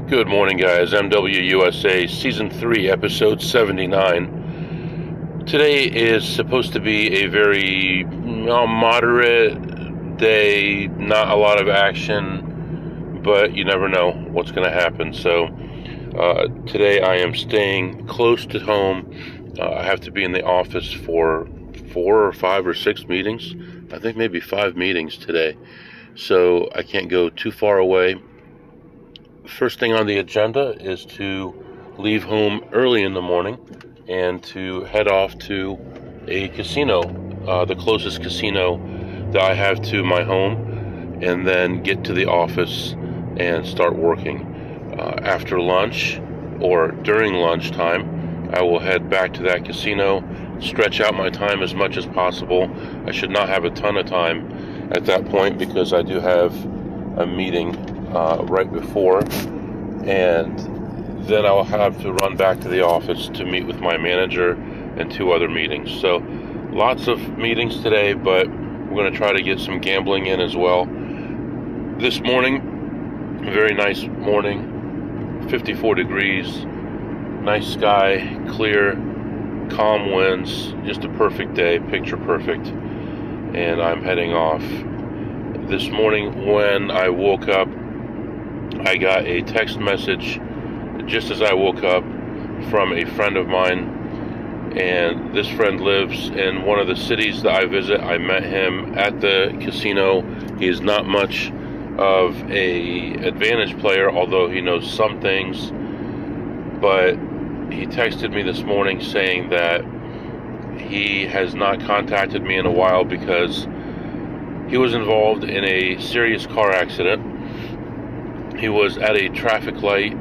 Good morning, guys. MWUSA Season 3, Episode 79. Today is supposed to be a very moderate day, not a lot of action, but you never know what's going to happen. So today I am staying close to home. I have to be in the office for 4 or 5 or 6 meetings. I think maybe 5 meetings today. So I can't go too far away. First thing on the agenda is to leave home early in the morning and to head off to a casino, the closest casino that I have to my home, and then get to the office and start working. After lunch or during lunchtime, I will head back to that casino, stretch out my time as much as possible. I should not have a ton of time at that point because I do have a meeting right before, and then I'll have to run back to the office to meet with my manager and 2 other meetings. So lots of meetings today, but we're going to try to get some gambling in as well. This morning, a very nice morning, 54 degrees, nice sky, clear, calm winds, just a perfect day, picture perfect, and I'm heading off. This morning when I woke up, I got a text message just as I woke up from a friend of mine, and this friend lives in one of the cities that I visit. I met him at the casino. He is not much of a advantage player, although he knows some things, but he texted me this morning saying that he has not contacted me in a while because he was involved in a serious car accident. He was at a traffic light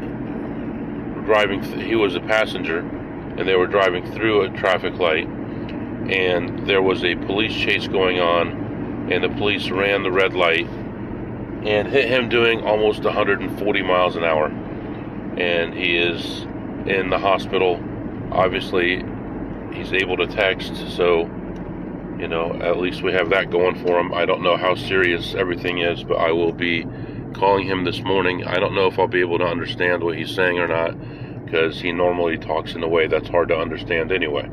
driving. He was a passenger, and they were driving through a traffic light, and there was a police chase going on, and the police ran the red light and hit him doing almost 140 miles an hour, and he is in the hospital. Obviously, he's able to text, so at least we have that going for him. I don't know how serious everything is, but I will be calling him this morning. I don't know if I'll be able to understand what he's saying or not, because he normally talks in a way that's hard to understand anyway.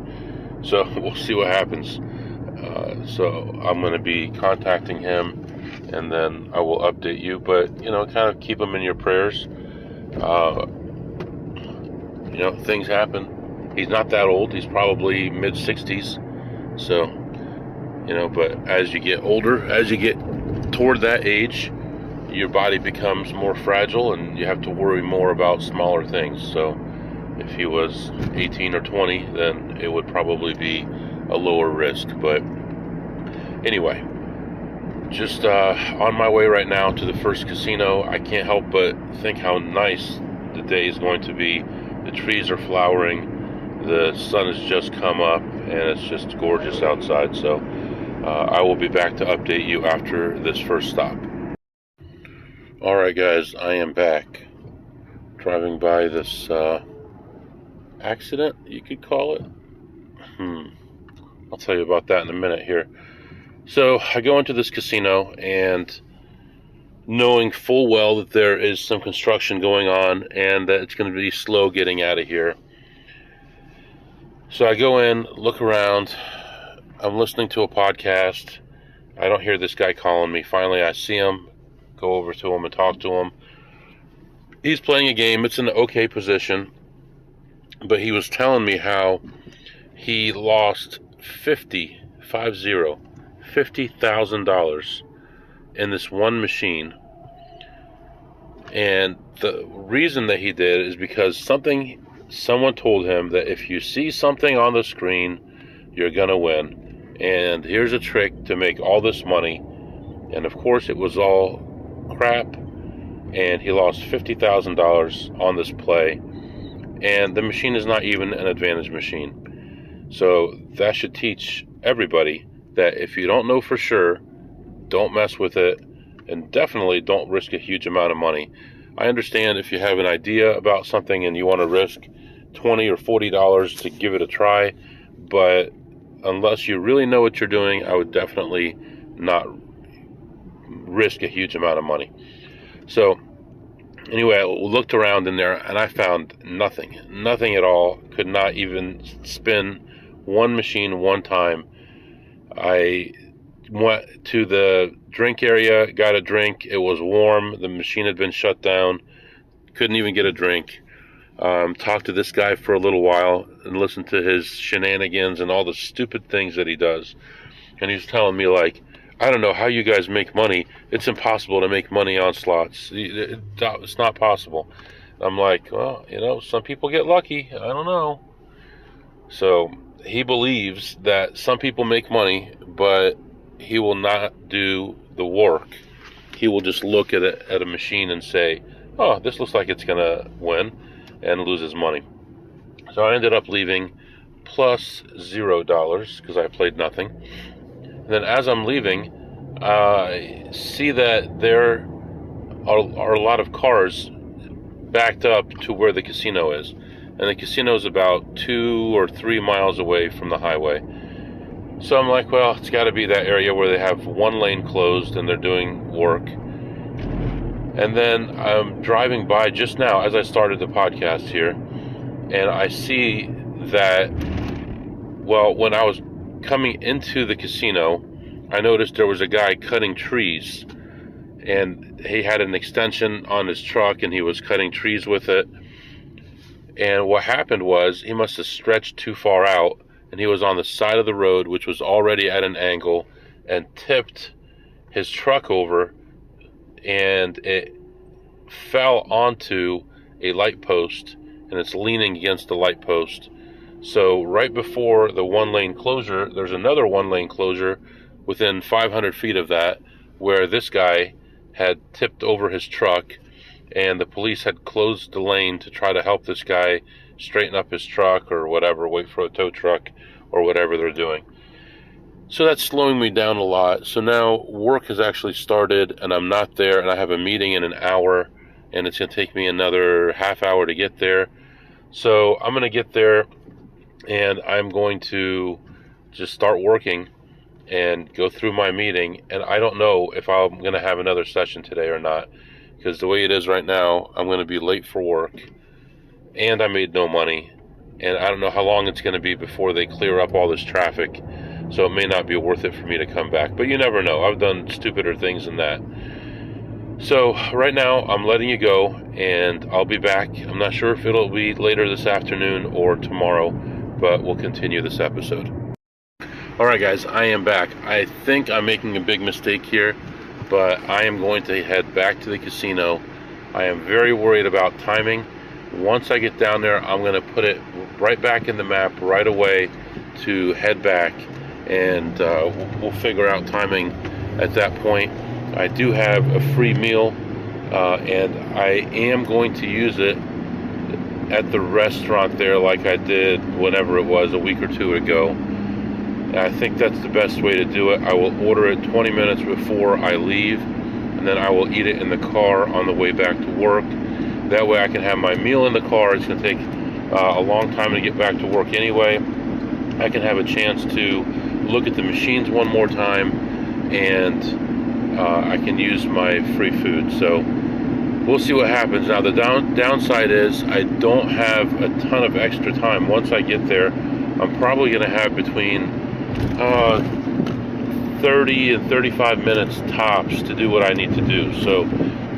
So we'll see what happens. So I'm going to be contacting him, and then I will update you. But, kind of keep him in your prayers. Things happen. He's not that old. He's probably mid-60s. So, but as you get older, as you get toward that age, your body becomes more fragile and you have to worry more about smaller things. So if he was 18 or 20, then it would probably be a lower risk. But anyway, just on my way right now to the first casino. I can't help but think how nice the day is going to be. The trees are flowering, the sun has just come up, and it's just gorgeous outside. So I will be back to update you after this first stop. Alright guys, I am back. Driving by this accident, you could call it. I'll tell you about that in a minute here. So I go into this casino, and knowing full well that there is some construction going on and that it's going to be slow getting out of here. So I go in, look around, I'm listening to a podcast. I don't hear this guy calling me. Finally I see him, go over to him and talk to him. He's playing a game. It's in an okay position, but he was telling me how he lost $50,000 in this one machine, and the reason that he did is because someone told him that if you see something on the screen, you're gonna win, and here's a trick to make all this money. And of course it was all crap, and he lost $50,000 on this play, and the machine is not even an advantage machine. So that should teach everybody that if you don't know for sure, don't mess with it, and definitely don't risk a huge amount of money. I understand if you have an idea about something and you want to risk $20 or $40 to give it a try, but unless you really know what you're doing, I would definitely not risk a huge amount of money. So Anyway, I looked around in there and I found nothing at all. Could not even spin one machine one time. I went to the drink area, got a drink. It was warm. The machine had been shut down. Couldn't even get a drink. Talked to this guy for a little while and listened to his shenanigans and all the stupid things that he does. And he's telling me, like, I don't know how you guys make money. It's impossible to make money on slots. It's not possible. I'm like, well, some people get lucky. I don't know. So he believes that some people make money, but he will not do the work. He will just look at a machine and say, oh, this looks like it's going to win, and loses money. So I ended up leaving plus $0 because I played nothing. And then as I'm leaving, I see that there are a lot of cars backed up to where the casino is. And the casino is about 2 or 3 miles away from the highway. So I'm like, well, it's got to be that area where they have one lane closed and they're doing work. And then I'm driving by just now as I started the podcast here, and I see that, well, when I was coming into the casino, I noticed there was a guy cutting trees, and he had an extension on his truck and he was cutting trees with it. And what happened was he must have stretched too far out, and he was on the side of the road, which was already at an angle, and tipped his truck over, and it fell onto a light post, and it's leaning against the light post. So right before the one lane closure, there's another one lane closure within 500 feet of that, where this guy had tipped over his truck, and the police had closed the lane to try to help this guy straighten up his truck or whatever, wait for a tow truck or whatever they're doing. So that's slowing me down a lot. So now work has actually started, and I'm not there, and I have a meeting in an hour, and it's going to take me another half hour to get there. So I'm going to get there, and I'm going to just start working and go through my meeting. And I don't know if I'm going to have another session today or not, because the way it is right now, I'm going to be late for work, and I made no money, and I don't know how long it's going to be before they clear up all this traffic. So it may not be worth it for me to come back. But you never know. I've done stupider things than that. So right now, I'm letting you go, and I'll be back. I'm not sure if it'll be later this afternoon or tomorrow, but we'll continue this episode. All right, guys, I am back. I think I'm making a big mistake here, but I am going to head back to the casino. I am very worried about timing. Once I get down there, I'm going to put it right back in the map right away to head back, and we'll figure out timing at that point. I do have a free meal, and I am going to use it at the restaurant there like I did whenever it was a week or two ago. And I think that's the best way to do it. I will order it 20 minutes before I leave, and then I will eat it in the car on the way back to work. That way I can have my meal in the car. It's going to take a long time to get back to work anyway. I can have a chance to look at the machines one more time, and I can use my free food. So we'll see what happens. Now the downside is I don't have a ton of extra time. Once I get there, I'm probably going to have between 30 and 35 minutes tops to do what I need to do. So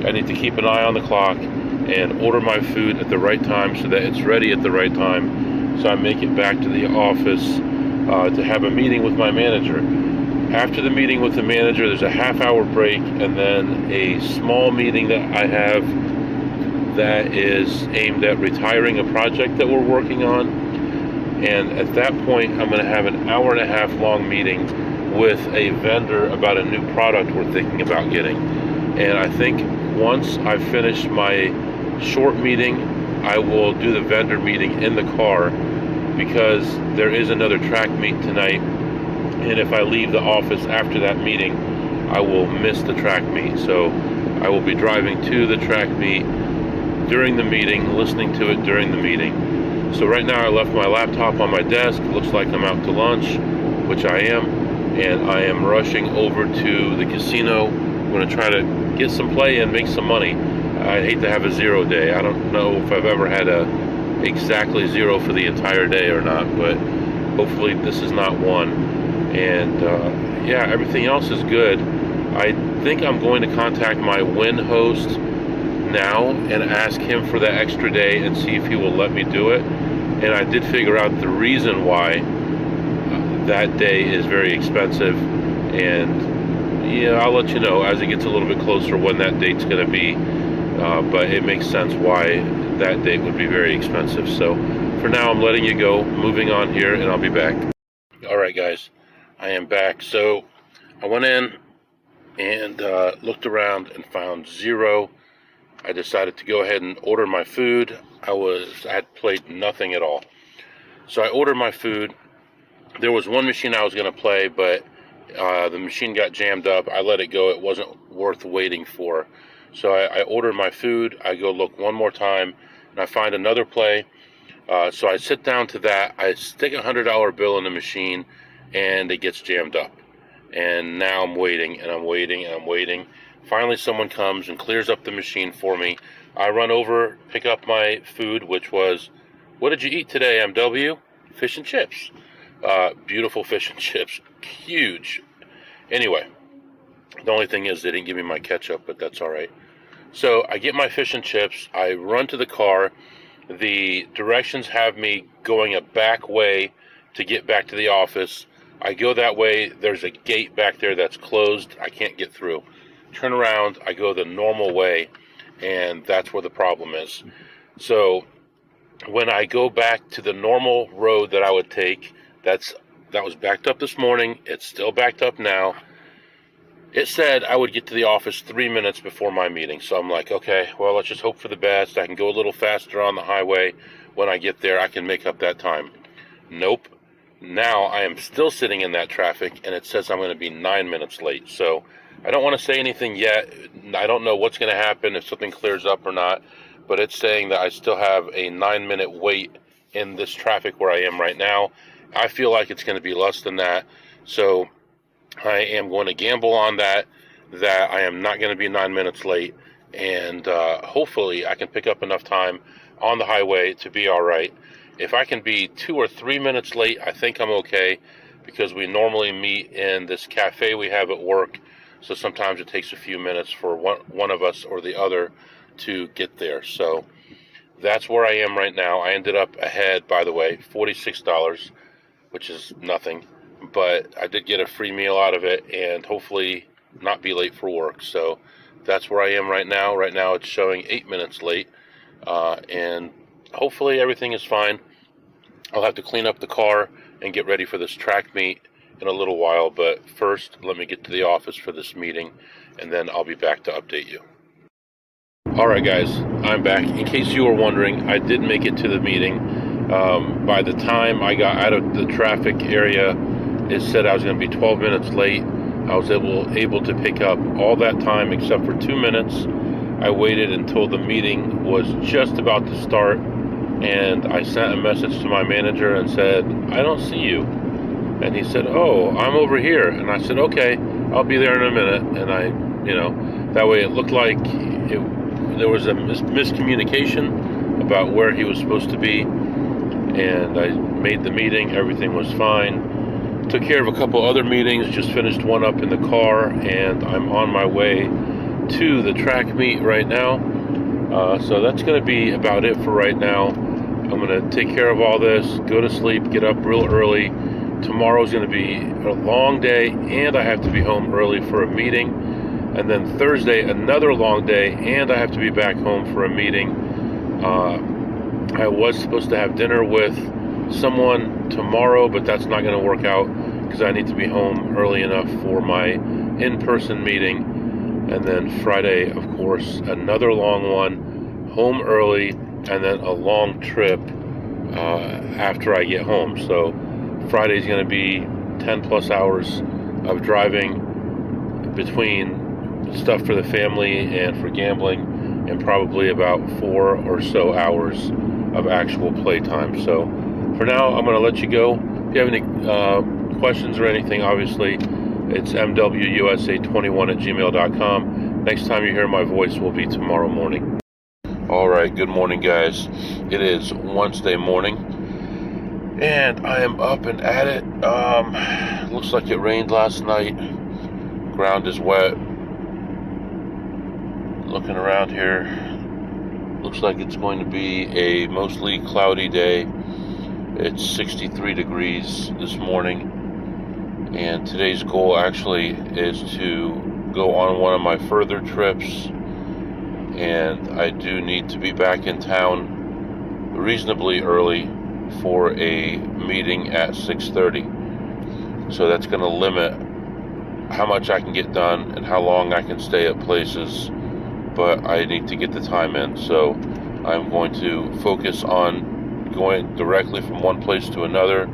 I need to keep an eye on the clock and order my food at the right time so that it's ready at the right time, so I make it back to the office to have a meeting with my manager. After the meeting with the manager, there's a half-hour break, and then a small meeting that I have that is aimed at retiring a project that we're working on. And at that point, I'm going to have an hour-and-a-half long meeting with a vendor about a new product we're thinking about getting. And I think once I finish my short meeting, I will do the vendor meeting in the car, because there is another track meet tonight, and if I leave the office after that meeting, I will miss the track meet. So I will be driving to the track meet during the meeting, listening to it during the meeting. So right now I left my laptop on my desk. Looks like I'm out to lunch, which I am, and I am rushing over to the casino. I'm going to try to get some play in, make some money. I hate to have a 0 day. I don't know if I've ever had a exactly 0 for the entire day or not, but hopefully this is not one. And yeah, everything else is good. I think I'm going to contact my Win host now and ask him for that extra day and see if he will let me do it. And I did figure out the reason why that day is very expensive, and yeah, I'll let you know as it gets a little bit closer when that date's going to be, but it makes sense why that date would be very expensive. So for now, I'm letting you go, moving on here, and I'll be back. All right, guys, I am back. So I went in and looked around and found 0. I decided to go ahead and order my food. I had played nothing at all. So I ordered my food. There was one machine I was going to play, but the machine got jammed up. I let it go. It wasn't worth waiting for. So I ordered my food. I go look one more time, and I find another play. So I sit down to that. I stick a $100 bill in the machine, and it gets jammed up. And now I'm waiting, and I'm waiting, and I'm waiting. Finally, someone comes and clears up the machine for me. I run over, pick up my food, which was, what did you eat today, MW? Fish and chips. Beautiful fish and chips. Huge. Anyway, the only thing is they didn't give me my ketchup, but that's all right. So I get my fish and chips. I run to the car. The directions have me going a back way to get back to the office. I go that way. There's a gate back there that's closed. I can't get through. Turn around. I go the normal way, and that's where the problem is. So when I go back to the normal road that I would take, that was backed up this morning. It's still backed up now. It said I would get to the office 3 minutes before my meeting. So I'm like, okay, well, let's just hope for the best. I can go a little faster on the highway. When I get there, I can make up that time. Nope. Now I am still sitting in that traffic, and it says I'm going to be 9 minutes late. So I don't want to say anything yet. I don't know what's going to happen, if something clears up or not. But it's saying that I still have a 9-minute wait in this traffic where I am right now. I feel like it's going to be less than that. So I am going to gamble on that I am not going to be 9 minutes late. And hopefully I can pick up enough time on the highway to be all right. If I can be 2 or 3 minutes late, I think I'm okay, because we normally meet in this cafe we have at work. So sometimes it takes a few minutes for one of us or the other to get there. So that's where I am right now. I ended up ahead, by the way, $46, which is nothing. But I did get a free meal out of it, and hopefully not be late for work. So that's where I am right now. Right now it's showing 8 minutes late, and hopefully everything is fine. I'll have to clean up the car and get ready for this track meet in a little while. But first, let me get to the office for this meeting, and then I'll be back to update you. All right, guys, I'm back. In case you were wondering, I did make it to the meeting. By the time I got out of the traffic area, it said I was going to be 12 minutes late. I was able to pick up all that time except for 2 minutes. I waited until the meeting was just about to start, and I sent a message to my manager and said, I don't see you. And he said, oh, I'm over here. And I said, okay, I'll be there in a minute. And that way it looked like there was a miscommunication about where he was supposed to be. And I made the meeting. Everything was fine. Took care of a couple other meetings. Just finished one up in the car. And I'm on my way to the track meet right now. So that's going to be about it for right now. I'm going to take care of all this, go to sleep, get up real early. Tomorrow's going to be a long day, and I have to be home early for a meeting. And then Thursday, another long day, and I have to be back home for a meeting. I was supposed to have dinner with someone tomorrow, but that's not going to work out because I need to be home early enough for my in-person meeting. And then Friday, of course, another long one, home early, and then a long trip after I get home. So Friday's going to be 10 plus hours of driving between stuff for the family and for gambling, and probably about 4 or so hours of actual playtime. So for now, I'm going to let you go. If you have any questions or anything, obviously, it's mwusa21@gmail.com. Next time you hear my voice will be tomorrow morning. All right, good morning, guys. It is Wednesday morning, and I am up and at it. Looks like it rained last night. Ground is wet. Looking around here, looks like it's going to be a mostly cloudy day. It's 63 degrees this morning, and today's goal actually is to go on one of my further trips, and I do need to be back in town reasonably early for a meeting at 6:30. So that's going to limit how much I can get done and how long I can stay at places, but I need to get the time in. So I'm going to focus on going directly from one place to another,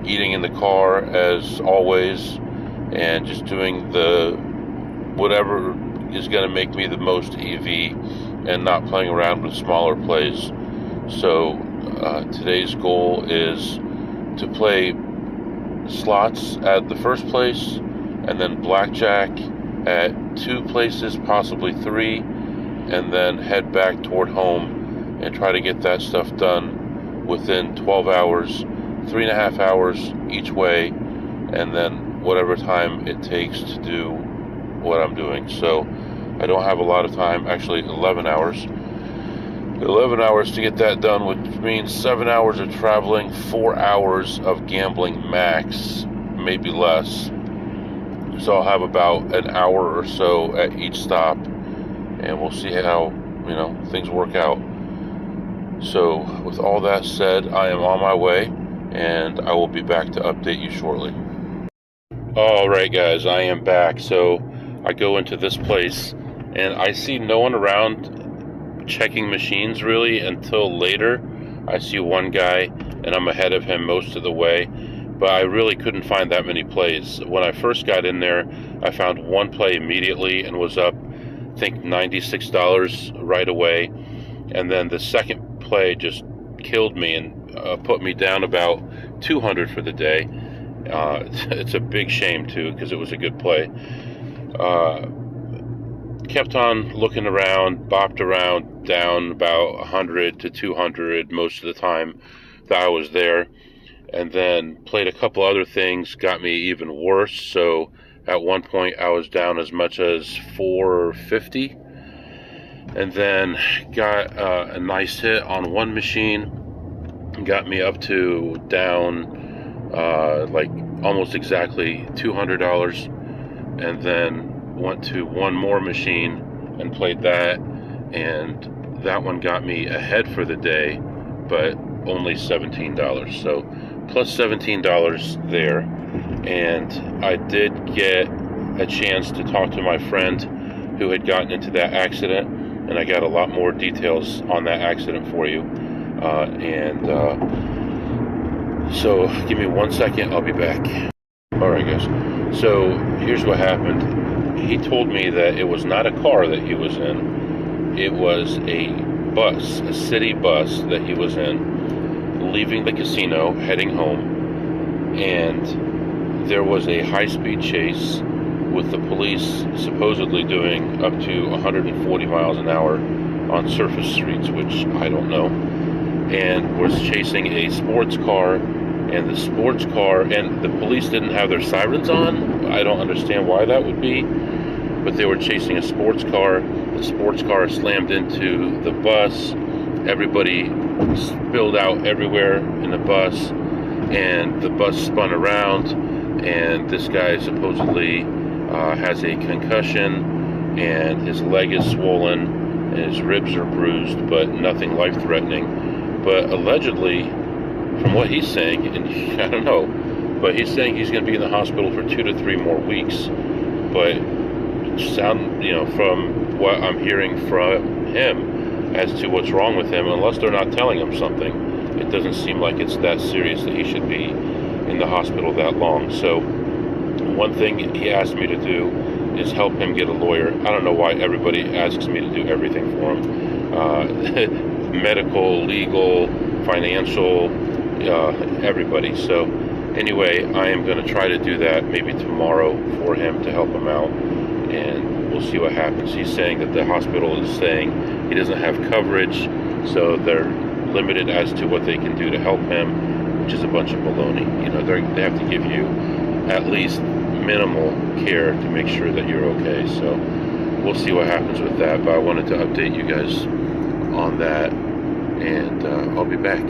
eating in the car as always, and just doing the whatever is going to make me the most EV and not playing around with smaller plays. So today's goal is to play slots at the first place, and then blackjack at 2 places, possibly 3, and then head back toward home and try to get that stuff done within 12 hours, 3.5 hours each way, and then whatever time it takes to do what I'm doing. So I don't have a lot of time, actually 11 hours. 11 hours to get that done, which means 7 hours of traveling, 4 hours of gambling max, maybe less. So I'll have about an hour or so at each stop, and we'll see how, things work out. So with all that said, I am on my way, and I will be back to update you shortly. All right, guys, I am back. So I go into this place, and I see no one around checking machines really until later. I see one guy, and I'm ahead of him most of the way, but I really couldn't find that many plays. When I first got in there, I found one play immediately and was up, I think, $96 right away. And then the second play just killed me and put me down about 200 for the day. It's a big shame too, because it was a good play. Kept on looking around, bopped around, down about 100 to 200 most of the time that I was there, and then played a couple other things, got me even worse. So at one point I was down as much as 450, and then got a nice hit on one machine, got me up to down like almost exactly $200, and then went to one more machine and played that, and that one got me ahead for the day, but only $17. So plus $17 there. And I did get a chance to talk to my friend who had gotten into that accident, and I got a lot more details on that accident for you. So give me 1 second, I'll be back. All right, guys. So here's what happened. He told me that it was not a car that he was in. It was a bus, a city bus that he was in, leaving the casino, heading home. And there was a high-speed chase with the police supposedly doing up to 140 miles an hour on surface streets, which I don't know. And was chasing a sports car. And the sports car, and the police didn't have their sirens on. I don't understand why that would be, but they were chasing a sports car. The sports car slammed into the bus. Everybody spilled out everywhere in the bus, and the bus spun around, and this guy supposedly has a concussion, and his leg is swollen, and his ribs are bruised, but nothing life-threatening. But allegedly, from what he's saying, and I don't know, but he's saying he's going to be in the hospital for 2 to 3 more weeks. But from what I'm hearing from him as to what's wrong with him, unless they're not telling him something, it doesn't seem like it's that serious that he should be in the hospital that long. So one thing he asked me to do is help him get a lawyer. I don't know why everybody asks me to do everything for him. Medical, legal, financial, everybody. So anyway, I am going to try to do that maybe tomorrow for him to help him out, and we'll we'll see what happens. He's saying that the hospital is saying he doesn't have coverage, so they're limited as to what they can do to help him, which is a bunch of baloney. You know, they have to give you at least minimal care to make sure that you're okay. So we'll see what happens with that, but I wanted to update you guys on that, and I'll be back.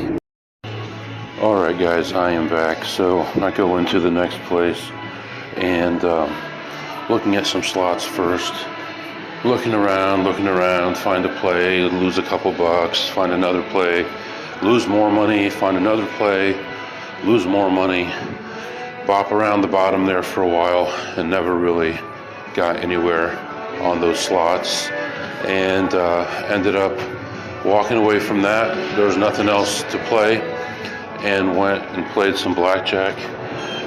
Alright guys, I am back. So I go into the next place and looking at some slots first. Looking around, find a play, lose a couple bucks, find another play, lose more money, find another play, lose more money, bop around the bottom there for a while, and never really got anywhere on those slots, and ended up walking away from that. There was nothing else to play, and went and played some blackjack.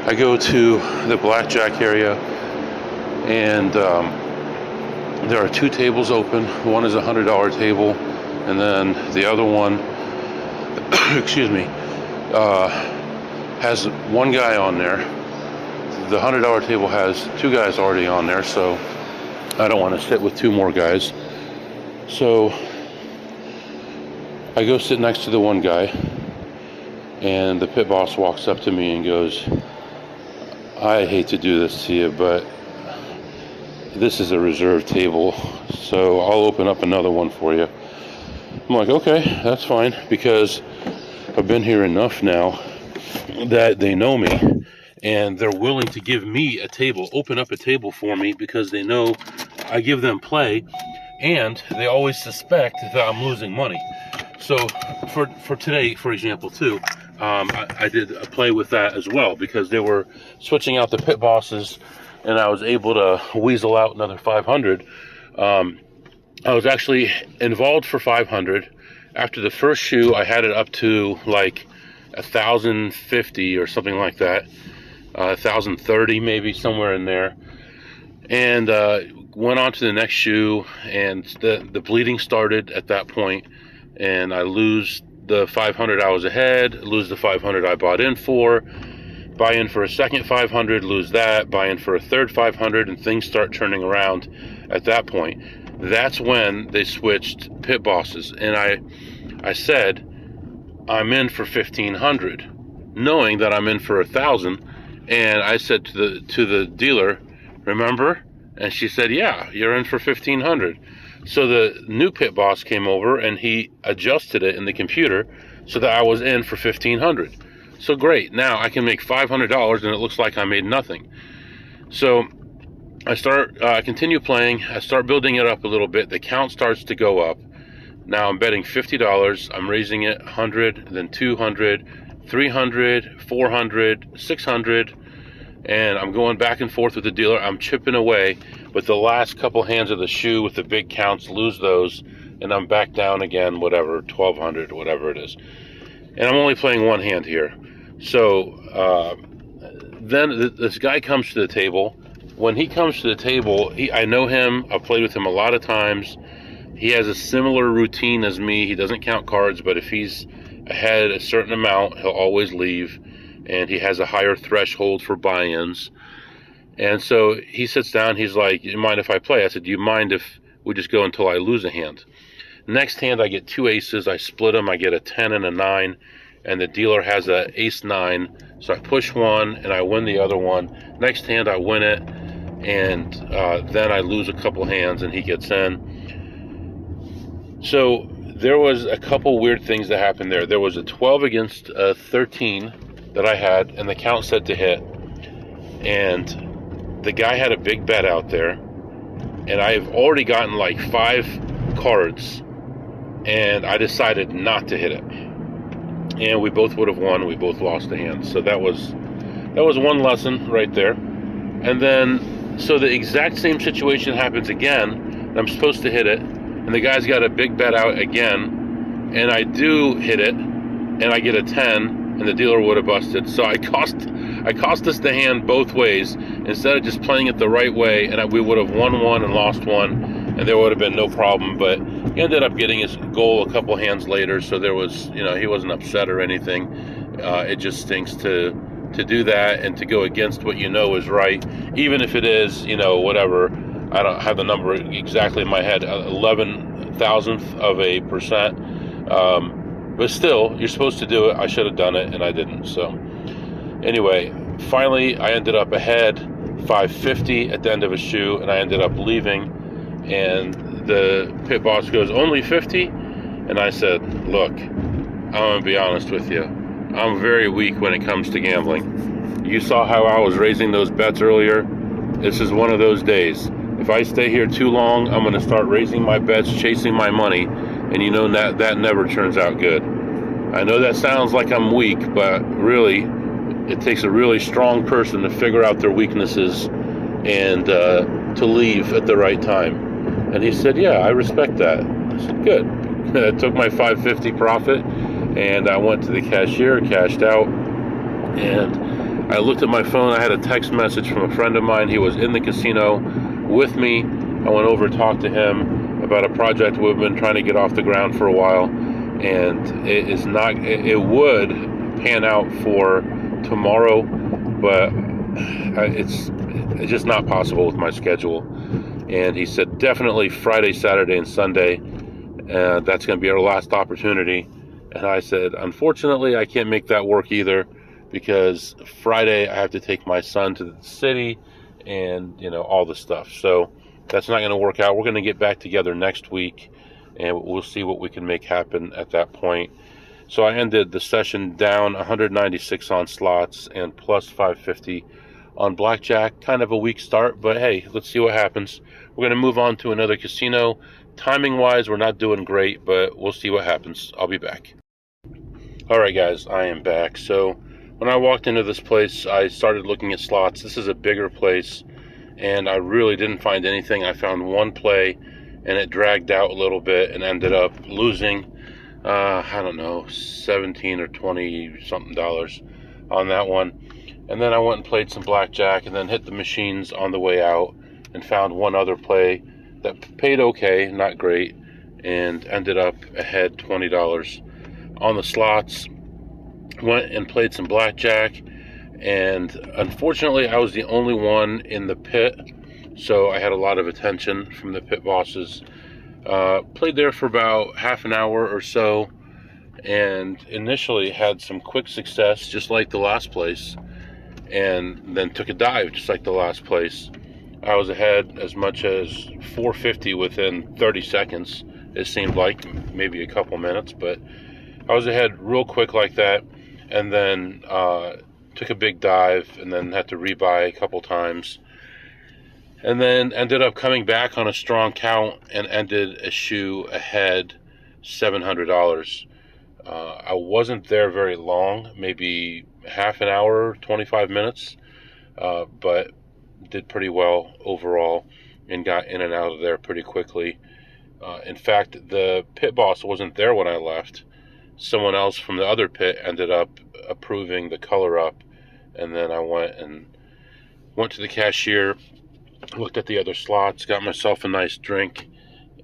I go to the blackjack area, and there are two tables open. One is a $100 table, and then the other one, excuse me, has one guy on there. The $100 table has two guys already on there, so I don't want to sit with two more guys. So I go sit next to the one guy, and the pit boss walks up to me and goes, "I hate to do this to you, but this is a reserved table, so I'll open up another one for you." I'm like, okay, that's fine, because I've been here enough now that they know me, and they're willing to give me a table, open up a table for me, because they know I give them play, and they always suspect that I'm losing money. So for today, for example, too, I did a play with that as well, because they were switching out the pit bosses, and I was able to weasel out another 500. I was actually involved for 500. After the first shoe, I had it up to like 1,050 or something like that, 1,030 maybe, somewhere in there, and went on to the next shoe, and the bleeding started at that point, and I lose the 500 I was ahead, lose the 500 I bought in for, buy in for a second 500, lose that, buy in for a third 500, and things start turning around at that point. That's when they switched pit bosses, and I said, I'm in for 1,500, knowing that I'm in for 1,000, and I said to the dealer, remember? And she said, yeah, you're in for 1,500. So the new pit boss came over, and he adjusted it in the computer so that I was in for 1,500. So great, now I can make $500, and it looks like I made nothing. So I continue playing. I start building it up a little bit. The count starts to go up. Now I'm betting $50. I'm raising it 100, then 200, 300, 400, 600, and I'm going back and forth with the dealer. I'm chipping away, but the last couple hands of the shoe with the big counts, lose those, and I'm back down again, whatever, 1,200, whatever it is. And I'm only playing one hand here. So then this guy comes to the table. When he comes to the table, I know him. I've played with him a lot of times. He has a similar routine as me. He doesn't count cards, but if he's ahead a certain amount, he'll always leave. And he has a higher threshold for buy-ins. And so he sits down. He's like, you mind if I play? I said, do you mind if we just go until I lose a hand? Next hand, I get two aces. I split them. I get a 10 and a 9. And the dealer has a ace 9. So I push one, and I win the other one. Next hand, I win it. And then I lose a couple hands, and he gets in. So there was a couple weird things that happened there. There was a 12 against 13 that I had, and the count said to hit. And the guy had a big bet out there, and I've already gotten like 5 cards, and I decided not to hit it. And we both would have won. We both lost a hand. So that was one lesson right there. And then, so the exact same situation happens again, and I'm supposed to hit it, and the guy's got a big bet out again, and I do hit it, and I get a 10, and the dealer would have busted. So I cost us the hand both ways, instead of just playing it the right way, and we would have won one and lost one, and there would have been no problem. But he ended up getting his goal a couple hands later, so there was, he wasn't upset or anything. It just stinks to do that and to go against what you know is right, even if it is, whatever, I don't have the number exactly in my head, 11,000% but still, you're supposed to do it. I should have done it, and I didn't. So anyway, finally I ended up ahead 550 at the end of a shoe, and I ended up leaving, and the pit boss goes, only 50? And I said, look, I'm gonna be honest with you, I'm very weak when it comes to gambling. You saw how I was raising those bets earlier. This is one of those days. If I stay here too long, I'm gonna start raising my bets, chasing my money, and you know that never turns out good. I know that sounds like I'm weak, but really it takes a really strong person to figure out their weaknesses and to leave at the right time. And he said, yeah, I respect that. I said, good. I took my $5.50 profit, and I went to the cashier, cashed out, and I looked at my phone. I had a text message from a friend of mine. He was in the casino with me. I went over and talked to him about a project we've been trying to get off the ground for a while, and it would pan out for tomorrow, but it's just not possible with my schedule. And he said definitely Friday, Saturday, and Sunday, that's going to be our last opportunity. And I said, unfortunately, I can't make that work either, because Friday I have to take my son to the city and all the stuff. So that's not going to work out. We're going to get back together next week, and we'll see what we can make happen at that point. So I ended the session down 196 on slots and plus 550 on blackjack. Kind of a weak start, but hey, let's see what happens. We're going to move on to another casino. Timing wise, we're not doing great, but we'll see what happens. I'll be back. All right, guys, I am back. So when I walked into this place, I started looking at slots. This is a bigger place, and I really didn't find anything. I found one play, and it dragged out a little bit and ended up losing, I don't know, 17 or 20 something dollars on that one. And then I went and played some blackjack, and then hit the machines on the way out and found one other play that paid okay, not great, and ended up ahead $20 on the slots. Went and played some blackjack, and unfortunately I was the only one in the pit, so I had a lot of attention from the pit bosses. Played there for about half an hour or so, and initially had some quick success just like the last place, and then took a dive just like the last place. I was ahead as much as $4.50 within 30 seconds. It seemed like maybe a couple minutes, but I was ahead real quick like that, and then took a big dive, and then had to rebuy a couple times, and then ended up coming back on a strong count and ended a shoe ahead $700. I wasn't there very long, maybe half an hour, 25 minutes, but did pretty well overall and got in and out of there pretty quickly. In fact, the pit boss wasn't there when I left. Someone else from the other pit ended up approving the color up, and then I went to the cashier, looked at the other slots, got myself a nice drink,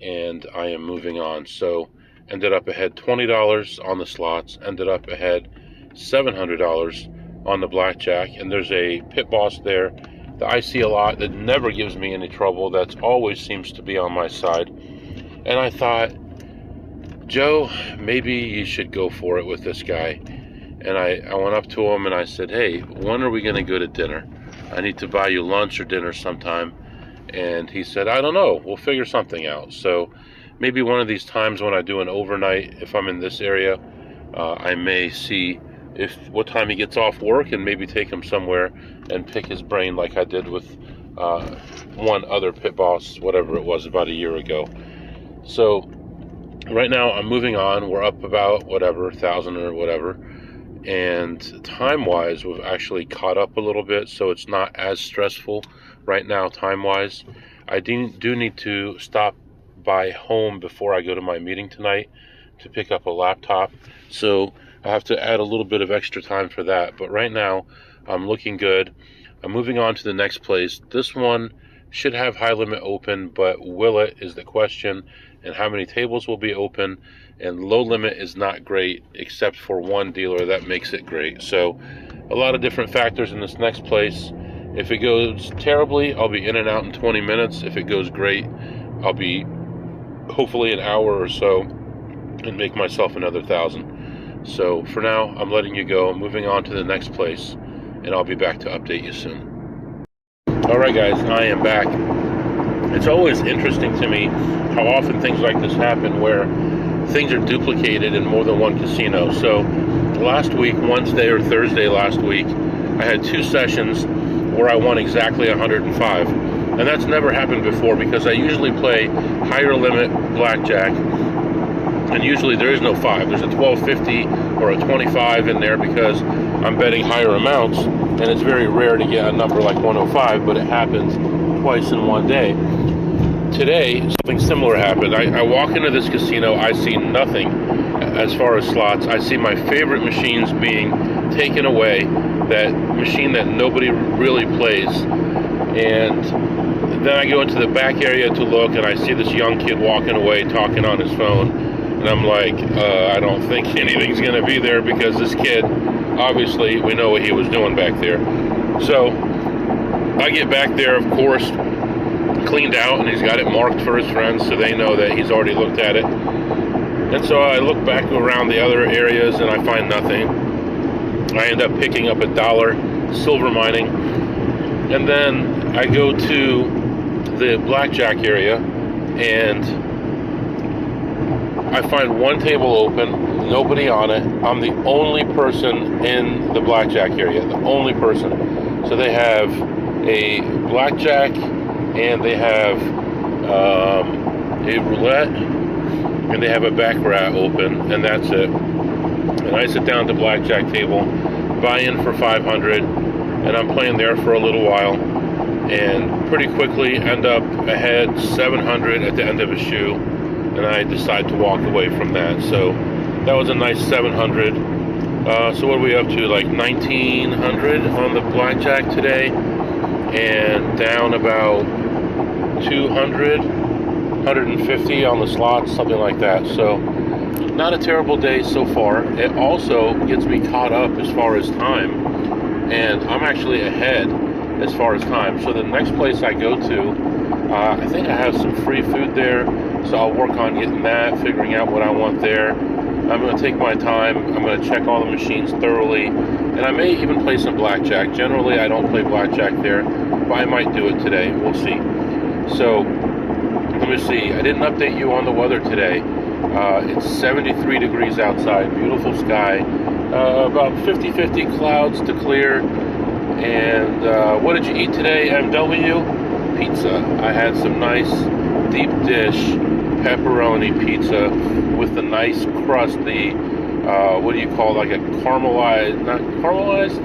and I am moving on. So ended up ahead $20 on the slots, ended up ahead $700 on the blackjack, and there's a pit boss there that I see a lot that never gives me any trouble, that always seems to be on my side. And I thought, Joe, maybe you should go for it with this guy. And I went up to him and I said, hey, when are we going to go to dinner? I need to buy you lunch or dinner sometime. And he said, I don't know, we'll figure something out. So maybe one of these times when I do an overnight, if I'm in this area, I may see what time he gets off work, and maybe take him somewhere and pick his brain like I did with one other pit boss, whatever it was, about a year ago. So right now I'm moving on. We're up about 1,000 or whatever, and time-wise we've actually caught up a little bit, so it's not as stressful right now time-wise. I do need to stop by home before I go to my meeting tonight to pick up a laptop, so I have to add a little bit of extra time for that. But right now I'm looking good. I'm moving on to the next place. This one should have high limit open, but will it is the question, and how many tables will be open. And low limit is not great, except for one dealer that makes it great. So a lot of different factors in this next place. If it goes terribly, I'll be in and out in 20 minutes. If it goes great, I'll be hopefully an hour or so and make myself another 1,000. So for now, I'm letting you go. I'm moving on to the next place, and I'll be back to update you soon. Alright guys, I am back. It's always interesting to me how often things like this happen where things are duplicated in more than one casino. So last week, Wednesday or Thursday last week, I had 2 sessions where I won exactly 105. And that's never happened before because I usually play higher limit blackjack, and usually there is no 5. There's a 1250 or a 25 in there because I'm betting higher amounts, and it's very rare to get a number like 105, but it happens twice in one day. Today, something similar happened. I walk into this casino, I see nothing as far as slots. I see my favorite machines being taken away, that machine that nobody really plays. And then I go into the back area to look, and I see this young kid walking away talking on his phone. And I'm like, I don't think anything's going to be there because this kid, obviously, we know what he was doing back there. So I get back there, of course, cleaned out, and he's got it marked for his friends so they know that he's already looked at it. And so I look back around the other areas and I find nothing. I end up picking up $1 silver mining, and then I go to the blackjack area and I find one table open, nobody on it. I'm the only person in the blackjack area, the only person. So they have a blackjack and they have a roulette and they have a baccarat open, and that's it. And I sit down at the blackjack table, buy in for 500, and I'm playing there for a little while, and pretty quickly end up ahead 700 at the end of a shoe, and I decide to walk away from that. So that was a nice 700. So what are we up to, like 1900 on the blackjack today, and down about 200, 150 on the slots, something like that. So not a terrible day so far. It also gets me caught up as far as time, and I'm actually ahead as far as time. So the next place I go to, I think I have some free food there, so I'll work on getting that, figuring out what I want there. I'm going to take my time. I'm going to check all the machines thoroughly, and I may even play some blackjack. Generally, I don't play blackjack there, but I might do it today. We'll see. So let me see. I didn't update you on the weather today. It's 73 degrees outside, beautiful sky, about 50-50 clouds to clear. And what did you eat today, MW? Pizza. I had some nice deep dish pepperoni pizza with the nice crust, the what do you call, like a caramelized, not caramelized,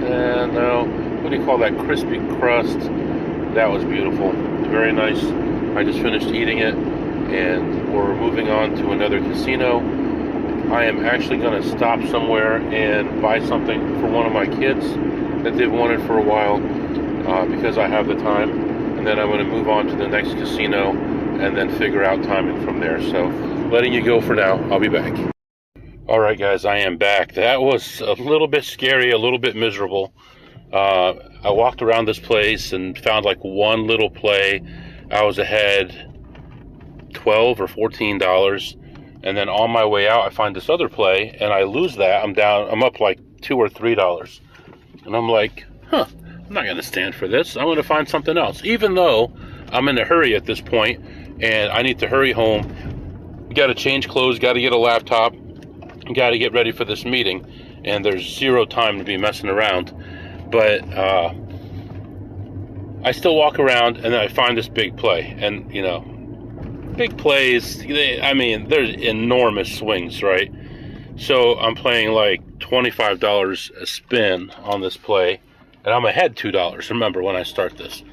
no, what do you call that crispy crust? That was beautiful, very nice. I just finished eating it, and we're moving on to another casino. I am actually going to stop somewhere and buy something for one of my kids that they've wanted for a while, because I have the time, and then I'm going to move on to the next casino and then figure out timing from there. So letting you go for now. I'll be back. All right guys, I am back. That was a little bit scary, a little bit miserable. I walked around this place and found like one little play. I was ahead $12 or $14, and then on my way out I find this other play and I lose that. I'm up like $2 or $3, and I'm like, I'm not going to stand for this. I'm going to find something else, even though I'm in a hurry at this point and I need to hurry home. Got to change clothes, got to get a laptop, got to get ready for this meeting, and there's zero time to be messing around. But I still walk around, and then I find this big play. And, you know, big plays, there's enormous swings, right? So I'm playing like $25 a spin on this play, and I'm ahead $2, remember, when I start this.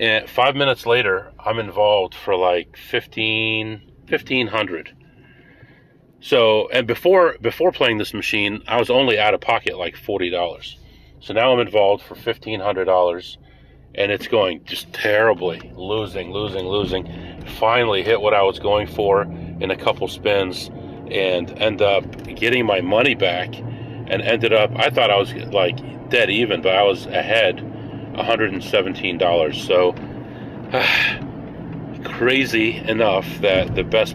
And 5 minutes later, I'm involved for like $1,500. So, and before playing this machine, I was only out of pocket like $40. So now I'm involved for $1,500, and it's going just terribly, losing. Finally hit what I was going for in a couple spins, and end up getting my money back, and ended up, I thought I was like dead even, but I was ahead $117. So crazy enough that the best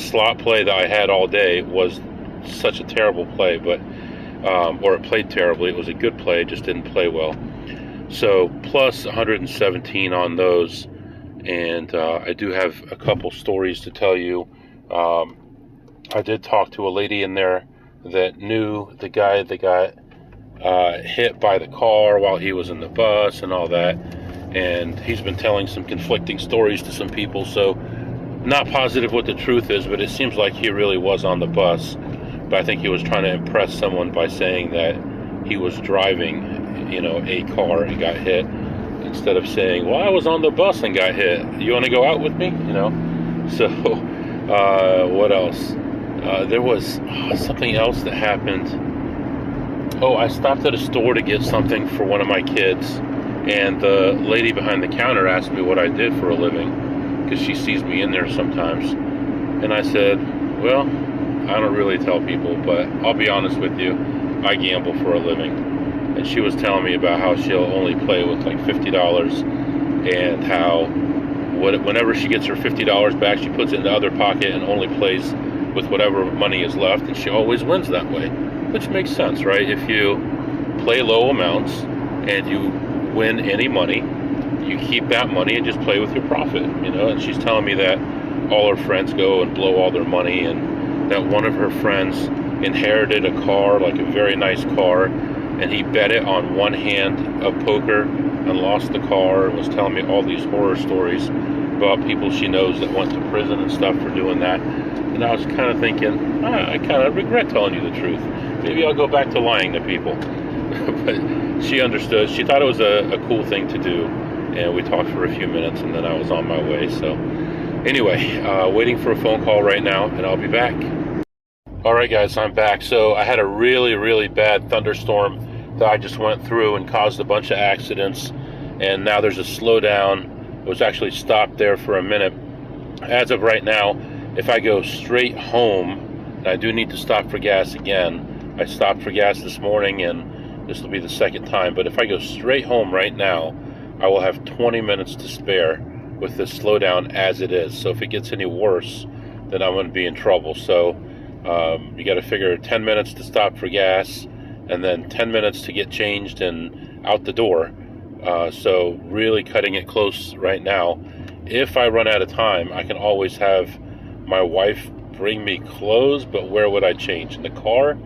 slot play that I had all day was such a terrible play, but or it played terribly. It was a good play, just didn't play well. So plus 117 on those, and I do have a couple stories to tell you. I did talk to a lady in there that knew the guy that got hit by the car while he was in the bus and all that, and he's been telling some conflicting stories to some people, so not positive what the truth is, but it seems like he really was on the bus. But I think he was trying to impress someone by saying that he was driving, you know, a car and got hit, instead of saying, well, I was on the bus and got hit. You want to go out with me? You know? So, what else? There was something else that happened. Oh, I stopped at a store to get something for one of my kids, and the lady behind the counter asked me what I did for a living, because she sees me in there sometimes. And I said, well, I don't really tell people, but I'll be honest with you, I gamble for a living. And she was telling me about how she'll only play with like $50, and how whenever she gets her $50 back, she puts it in the other pocket and only plays with whatever money is left, and she always wins that way, which makes sense, right? If you play low amounts and you win any money, you keep that money and just play with your profit, you know. And she's telling me that all her friends go and blow all their money, and that one of her friends inherited a car, like a very nice car, and he bet it on one hand of poker and lost the car, and was telling me all these horror stories about people she knows that went to prison and stuff for doing that. And I was kind of thinking, I kind of regret telling you the truth. Maybe I'll go back to lying to people. But she understood. She thought it was a cool thing to do, and we talked for a few minutes, and then I was on my way. So anyway, waiting for a phone call right now, and I'll be back. All right, guys, I'm back. So I had a really, really bad thunderstorm that I just went through and caused a bunch of accidents, and now there's a slowdown. I was actually stopped there for a minute. As of right now, if I go straight home, and I do need to stop for gas again. I stopped for gas this morning, and this will be the second time, but if I go straight home right now, I will have 20 minutes to spare with this slowdown as it is. So if it gets any worse, then I'm going to be in trouble. So you got to figure 10 minutes to stop for gas, and then 10 minutes to get changed and out the door. So really cutting it close right now. If I run out of time, I can always have my wife bring me clothes, but where would I change? In the car?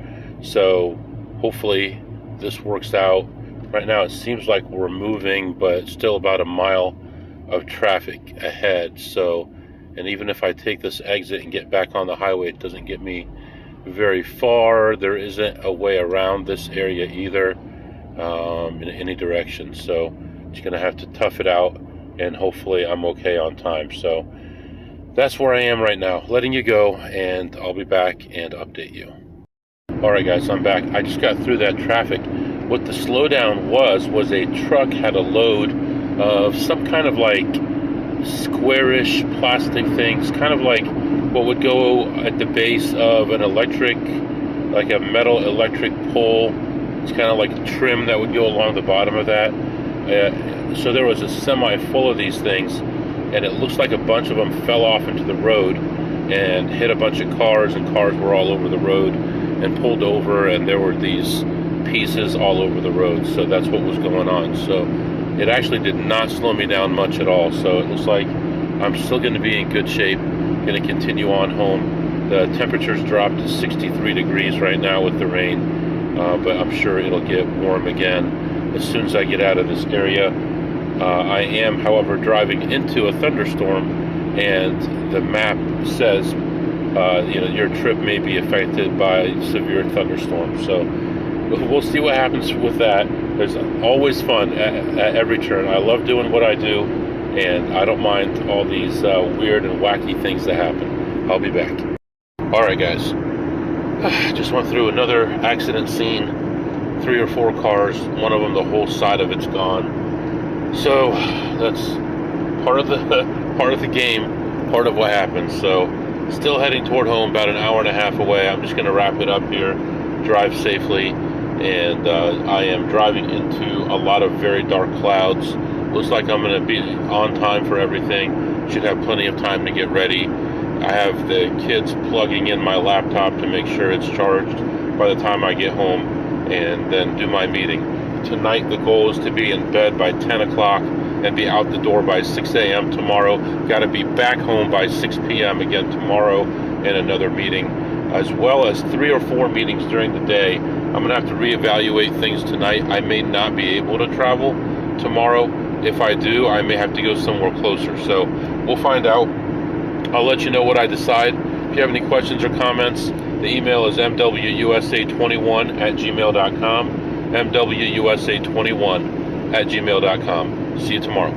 So hopefully this works out. Right now it seems like we're moving, but still about a mile of traffic ahead. So, and even if I take this exit and get back on the highway, it doesn't get me very far. There isn't a way around this area either, in any direction. So just gonna have to tough it out, and hopefully I'm okay on time. So that's where I am right now, letting you go, and I'll be back and update you. All right, guys, I'm back. I just got through that traffic. What the slowdown was a truck had a load of some kind of like squarish plastic things, kind of like what would go at the base of an electric, like a metal electric pole. It's kind of like a trim that would go along the bottom of that. So there was a semi full of these things, and it looks like a bunch of them fell off into the road and hit a bunch of cars, and cars were all over the road and pulled over, and there were these pieces all over the road. So that's what was going on. So it actually did not slow me down much at all. So it looks like I'm still going to be in good shape. Going to continue on home. The temperature's dropped to 63 degrees right now with the rain, but I'm sure it'll get warm again as soon as I get out of this area. I am, however, driving into a thunderstorm, and the map says, your trip may be affected by severe thunderstorms. So we'll see what happens with that. There's always fun at every turn. I love doing what I do, and I don't mind all these weird and wacky things that happen. I'll be back. All right, guys. Just went through another accident scene. 3 or 4 cars. One of them, the whole side of it's gone. So that's part of the game, part of what happens. So still heading toward home, about an hour and a half away. I'm just going to wrap it up here, drive safely, and I am driving into a lot of very dark clouds. Looks like I'm going to be on time for everything. Should have plenty of time to get ready. I have the kids plugging in my laptop to make sure it's charged by the time I get home, and then do my meeting. Tonight the goal is to be in bed by 10 o'clock and be out the door by 6 a.m. tomorrow. Got to be back home by 6 p.m. again tomorrow, and another meeting, as well as 3 or 4 meetings during the day. I'm going to have to reevaluate things tonight. I may not be able to travel tomorrow. If I do, I may have to go somewhere closer. So we'll find out. I'll let you know what I decide. If you have any questions or comments, the email is mwusa21@gmail.com, mwusa21@gmail.com. See you tomorrow.